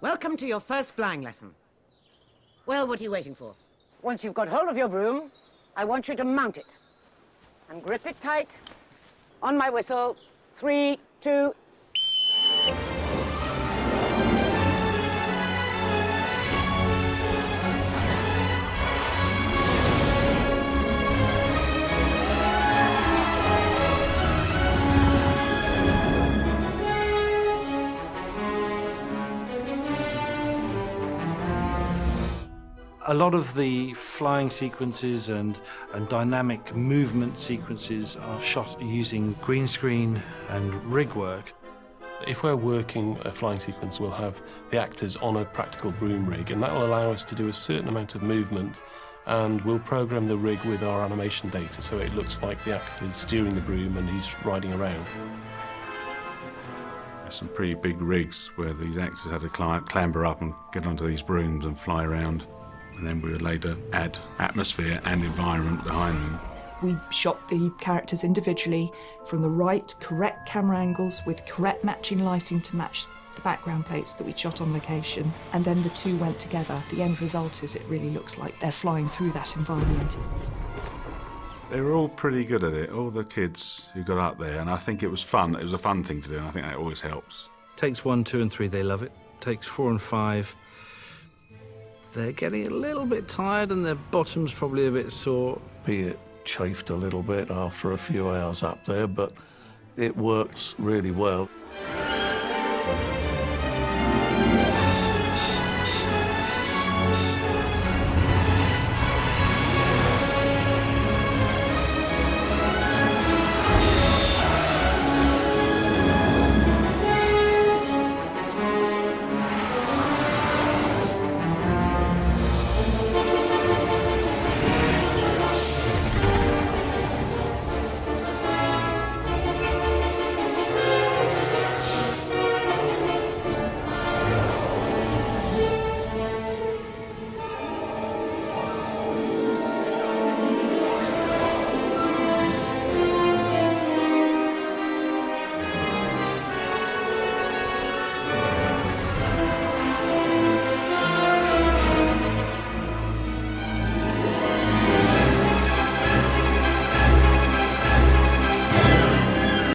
Welcome to your first flying lesson. Well, what are you waiting for? Once you've got hold of your broom, I want you to mount it. And grip it tight. On my whistle. 3, 2... A lot of the flying sequences and dynamic movement sequences are shot using green screen and rig work. If we're working a flying sequence, we'll have the actors on a practical broom rig, and that will allow us to do a certain amount of movement, and we'll program the rig with our animation data so it looks like the actor's steering the broom and he's riding around. There's some pretty big rigs where these actors had to clamber up and get onto these brooms and fly around. And then we would later add atmosphere and environment behind them. We shot the characters individually from the right, correct camera angles with correct matching lighting to match the background plates that we shot on location. And then the two went together. The end result is it really looks like they're flying through that environment. They were all pretty good at it, all the kids who got up there, and I think it was fun. It was a fun thing to do, and I think that always helps. Takes 1, 2 and 3, they love it. Takes 4 and 5. They're getting a little bit tired and their bottom's probably a bit sore. Be it chafed a little bit after a few hours up there, but it works really well.